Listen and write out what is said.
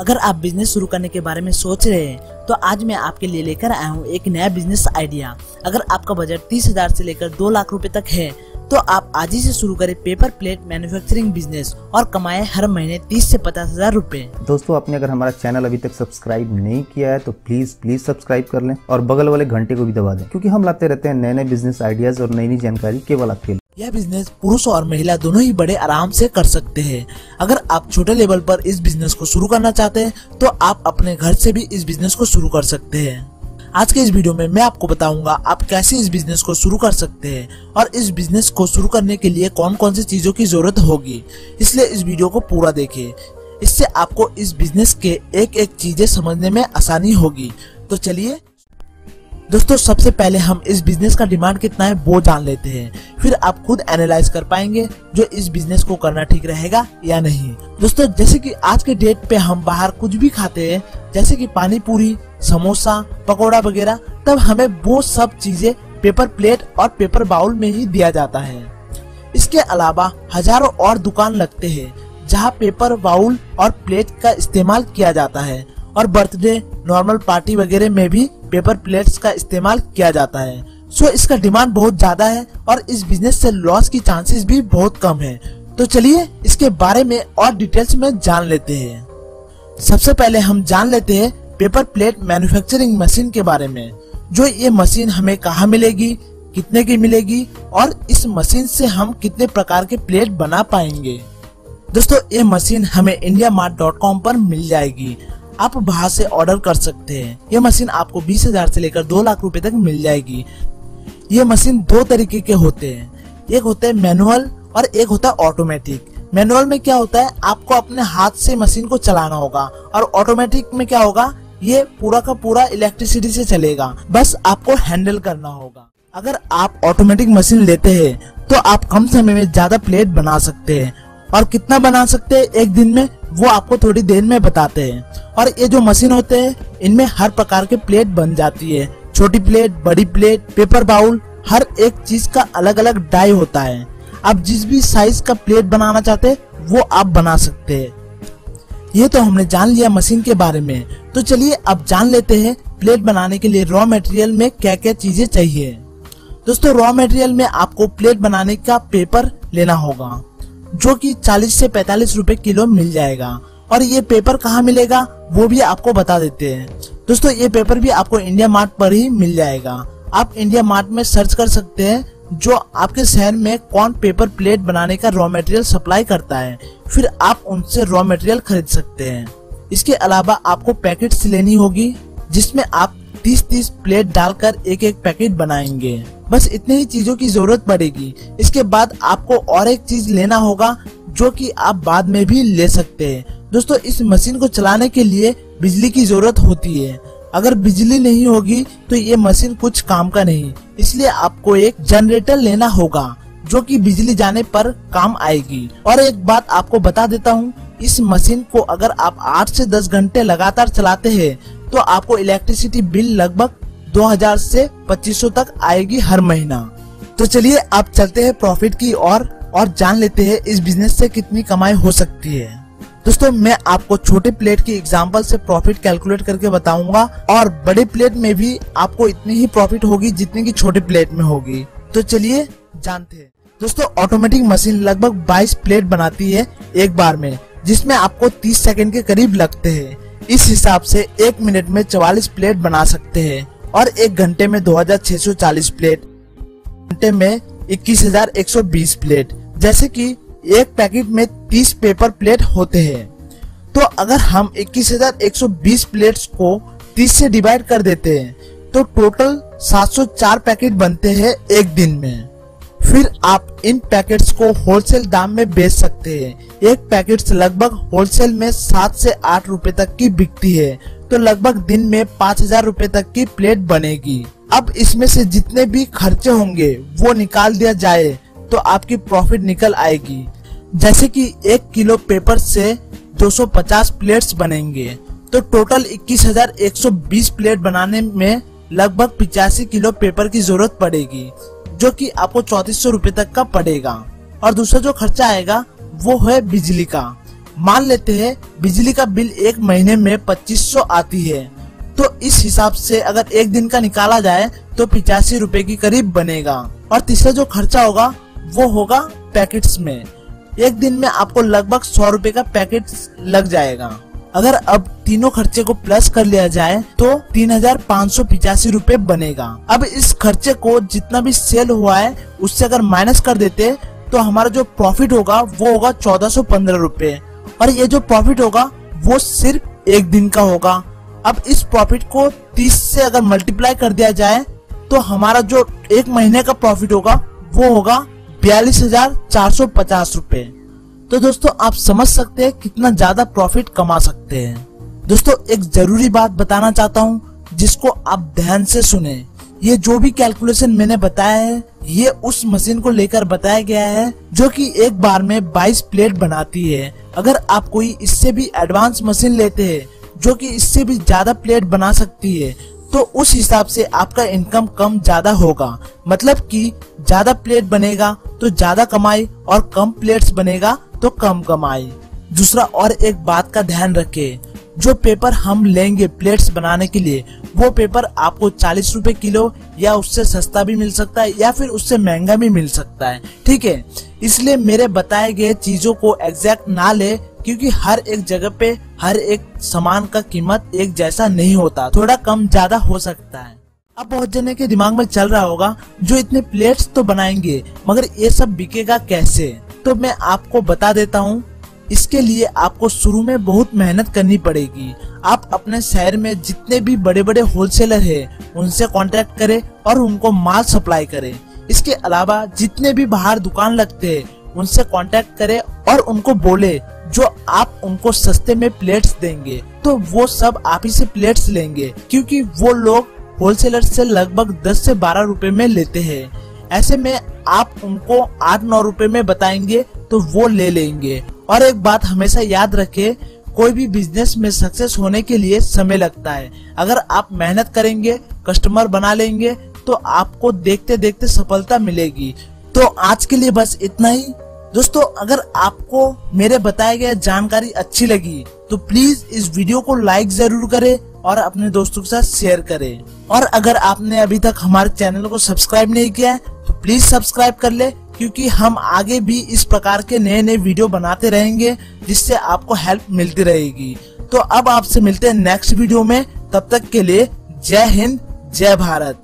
अगर आप बिजनेस शुरू करने के बारे में सोच रहे हैं तो आज मैं आपके लिए लेकर आया हूँ एक नया बिजनेस आइडिया। अगर आपका बजट 30,000 से लेकर 2 लाख रुपए तक है तो आप आज ही से शुरू करें पेपर प्लेट मैन्युफैक्चरिंग बिजनेस और कमाए हर महीने 30 से 50,000 रुपए। दोस्तों, आपने अगर हमारा चैनल अभी तक सब्सक्राइब नहीं किया है तो प्लीज सब्सक्राइब कर लें और बगल वाले घंटे को भी दबा दें, क्योंकि हम लाते रहते हैं नए नए बिजनेस आइडियाज और नई नई जानकारी केवल आपके लिए। यह बिजनेस पुरुष और महिला दोनों ही बड़े आराम से कर सकते हैं। अगर आप छोटे लेवल पर इस बिजनेस को शुरू करना चाहते हैं तो आप अपने घर से भी इस बिजनेस को शुरू कर सकते हैं। आज के इस वीडियो में मैं आपको बताऊंगा आप कैसे इस बिजनेस को शुरू कर सकते हैं और इस बिजनेस को शुरू करने के लिए कौन कौन सी चीजों की जरूरत होगी, इसलिए इस वीडियो को पूरा देखें। इससे आपको इस बिजनेस के एक एक चीजें समझने में आसानी होगी। तो चलिए दोस्तों, सबसे पहले हम इस बिजनेस का डिमांड कितना है वो जान लेते हैं, फिर आप खुद एनालाइज कर पाएंगे जो इस बिजनेस को करना ठीक रहेगा या नहीं। दोस्तों, जैसे कि आज के डेट पे हम बाहर कुछ भी खाते हैं, जैसे कि पानी पूरी, समोसा, पकोड़ा वगैरह, तब हमें वो सब चीजें पेपर प्लेट और पेपर बाउल में ही दिया जाता है। इसके अलावा हजारों और दुकान लगते हैं जहाँ पेपर बाउल और प्लेट का इस्तेमाल किया जाता है और बर्थडे, नॉर्मल पार्टी वगैरह में भी पेपर प्लेट्स का इस्तेमाल किया जाता है। सो इसका डिमांड बहुत ज्यादा है और इस बिजनेस से लॉस की चांसेस भी बहुत कम है। तो चलिए इसके बारे में और डिटेल्स में जान लेते हैं। सबसे पहले हम जान लेते हैं पेपर प्लेट मैन्युफैक्चरिंग मशीन के बारे में। जो ये मशीन हमें कहाँ मिलेगी, कितने की मिलेगी और इस मशीन से हम कितने प्रकार के प्लेट बना पाएंगे। दोस्तों, ये मशीन हमें indiamart.com पर मिल जाएगी। आप वहां से ऑर्डर कर सकते हैं। ये मशीन आपको 20,000 से लेकर 2 लाख रुपए तक मिल जाएगी। ये मशीन दो तरीके के होते हैं, एक होता है मैनुअल और एक होता है ऑटोमेटिक। मैनुअल में क्या होता है, आपको अपने हाथ से मशीन को चलाना होगा और ऑटोमेटिक में क्या होगा, ये पूरा का पूरा इलेक्ट्रिसिटी से चलेगा, बस आपको हैंडल करना होगा। अगर आप ऑटोमेटिक मशीन लेते हैं तो आप कम समय में ज्यादा प्लेट बना सकते हैं और कितना बना सकते हैं एक दिन में वो आपको थोड़ी देर में बताते हैं। और ये जो मशीन होते हैं इनमें हर प्रकार के प्लेट बन जाती है, छोटी प्लेट, बड़ी प्लेट, पेपर बाउल, हर एक चीज का अलग अलग डाई होता है। आप जिस भी साइज का प्लेट बनाना चाहते हैं वो आप बना सकते हैं। ये तो हमने जान लिया मशीन के बारे में। तो चलिए अब जान लेते हैं प्लेट बनाने के लिए रॉ मटेरियल में क्या क्या चीजें चाहिए। दोस्तों, रॉ मटेरियल में आपको प्लेट बनाने का पेपर लेना होगा जो कि 40 से 45 रुपए किलो मिल जाएगा। और ये पेपर कहाँ मिलेगा वो भी आपको बता देते हैं। दोस्तों, ये पेपर भी आपको इंडिया मार्ट पर ही मिल जाएगा। आप इंडिया मार्ट में सर्च कर सकते हैं जो आपके शहर में कौन पेपर प्लेट बनाने का रॉ मटेरियल सप्लाई करता है, फिर आप उनसे रॉ मटेरियल खरीद सकते हैं। इसके अलावा आपको पैकेट्स लेनी होगी जिसमें आप 30-30 प्लेट डालकर एक एक पैकेट बनाएंगे। बस इतनी ही चीजों की जरूरत पड़ेगी। इसके बाद आपको और एक चीज लेना होगा जो कि आप बाद में भी ले सकते हैं। दोस्तों, इस मशीन को चलाने के लिए बिजली की जरूरत होती है। अगर बिजली नहीं होगी तो ये मशीन कुछ काम का नहीं, इसलिए आपको एक जनरेटर लेना होगा जो कि बिजली जाने पर काम आएगी। और एक बात आपको बता देता हूँ, इस मशीन को अगर आप 8 से 10 घंटे लगातार चलाते हैं तो आपको इलेक्ट्रिसिटी बिल लगभग 2000 से 2500 तक आएगी हर महीना। तो चलिए आप चलते हैं प्रॉफिट की और जान लेते हैं इस बिजनेस से कितनी कमाई हो सकती है। दोस्तों, मैं आपको छोटे प्लेट की एग्जांपल से प्रॉफिट कैलकुलेट करके बताऊंगा और बड़े प्लेट में भी आपको इतनी ही प्रॉफिट होगी जितनी की छोटे प्लेट में होगी। तो चलिए जानते हैं। दोस्तों, ऑटोमेटिक मशीन लगभग 22 प्लेट बनाती है एक बार में, जिसमें आपको 30 सेकंड के करीब लगते हैं। इस हिसाब से 1 मिनट में 44 प्लेट बना सकते हैं और 1 घंटे में 2640 प्लेट, घंटे में 21,120 प्लेट। जैसे कि एक पैकेट में 30 पेपर प्लेट होते हैं, तो अगर हम 21,120 प्लेट्स को 30 से डिवाइड कर देते हैं तो टोटल 704 पैकेट बनते हैं एक दिन में। फिर आप इन पैकेट्स को होलसेल दाम में बेच सकते हैं। एक पैकेट लगभग होलसेल में 7 से 8 रुपए तक की बिकती है, तो लगभग दिन में 5,000 रुपए तक की प्लेट बनेगी। अब इसमें से जितने भी खर्चे होंगे वो निकाल दिया जाए तो आपकी प्रॉफिट निकल आएगी। जैसे कि 1 किलो पेपर से 250 प्लेट्स बनेंगे, तो टोटल 21,120 प्लेट बनाने में लगभग 85 किलो पेपर की जरूरत पड़ेगी, जो कि आपको 3400 रुपए तक का पड़ेगा। और दूसरा जो खर्चा आएगा वो है बिजली का। मान लेते हैं बिजली का बिल एक महीने में 2500 आती है, तो इस हिसाब से अगर एक दिन का निकाला जाए तो 85 रुपए की करीब बनेगा। और तीसरा जो खर्चा होगा वो होगा पैकेट्स में। एक दिन में आपको लगभग 100 रुपए का पैकेट लग जाएगा। अगर अब तीनों खर्चे को प्लस कर लिया जाए तो 3585 रुपए बनेगा। अब इस खर्चे को जितना भी सेल हुआ है उससे अगर माइनस कर देते तो हमारा जो प्रॉफिट होगा वो होगा 1415 रुपए। और ये जो प्रॉफिट होगा वो सिर्फ एक दिन का होगा। अब इस प्रॉफिट को 30 से अगर मल्टीप्लाई कर दिया जाए तो हमारा जो एक महीने का प्रॉफिट होगा वो होगा 42,450 रुपए। तो दोस्तों आप समझ सकते हैं कितना ज्यादा प्रॉफिट कमा सकते हैं। दोस्तों एक जरूरी बात बताना चाहता हूँ जिसको आप ध्यान से सुने। ये जो भी कैलकुलेशन मैंने बताया है ये उस मशीन को लेकर बताया गया है जो कि एक बार में 22 प्लेट बनाती है। अगर आप कोई इससे भी एडवांस मशीन लेते हैं जो कि इससे भी ज्यादा प्लेट बना सकती है तो उस हिसाब से आपका इनकम कम ज्यादा होगा। मतलब कि ज्यादा प्लेट बनेगा तो ज्यादा कमाई और कम प्लेट्स बनेगा तो कम कमाई। दूसरा और एक बात का ध्यान रखें, जो पेपर हम लेंगे प्लेट्स बनाने के लिए वो पेपर आपको 40 रुपए किलो या उससे सस्ता भी मिल सकता है या फिर उससे महंगा भी मिल सकता है। ठीक है, इसलिए मेरे बताए गए चीजों को एग्जैक्ट ना ले क्योंकि हर एक जगह पे हर एक सामान का कीमत एक जैसा नहीं होता, थोड़ा कम ज्यादा हो सकता है। अब बहुत जने के दिमाग में चल रहा होगा जो इतने प्लेट्स तो बनाएंगे मगर ये सब बिकेगा कैसे? तो मैं आपको बता देता हूँ। इसके लिए आपको शुरू में बहुत मेहनत करनी पड़ेगी। आप अपने शहर में जितने भी बड़े बड़े होलसेलर हैं उनसे कांटेक्ट करें और उनको माल सप्लाई करें। इसके अलावा जितने भी बाहर दुकान लगते हैं उनसे कांटेक्ट करें और उनको बोले जो आप उनको सस्ते में प्लेट्स देंगे तो वो सब आप ही से प्लेट्स लेंगे क्योंकि वो लोग होलसेलर से लगभग 10 से 12 रुपए में लेते हैं। ऐसे में आप उनको 8-9 रुपए में बताएंगे तो वो ले लेंगे। और एक बात हमेशा याद रखें, कोई भी बिजनेस में सक्सेस होने के लिए समय लगता है। अगर आप मेहनत करेंगे, कस्टमर बना लेंगे तो आपको देखते देखते सफलता मिलेगी। तो आज के लिए बस इतना ही। दोस्तों अगर आपको मेरे बताए गए जानकारी अच्छी लगी तो प्लीज इस वीडियो को लाइक जरूर करें और अपने दोस्तों के साथ शेयर करें। और अगर आपने अभी तक हमारे चैनल को सब्सक्राइब नहीं किया है तो प्लीज सब्सक्राइब कर ले क्योंकि हम आगे भी इस प्रकार के नए नए वीडियो बनाते रहेंगे जिससे आपको हेल्प मिलती रहेगी। तो अब आपसे मिलते हैं नेक्स्ट वीडियो में। तब तक के लिए जय हिंद, जय भारत।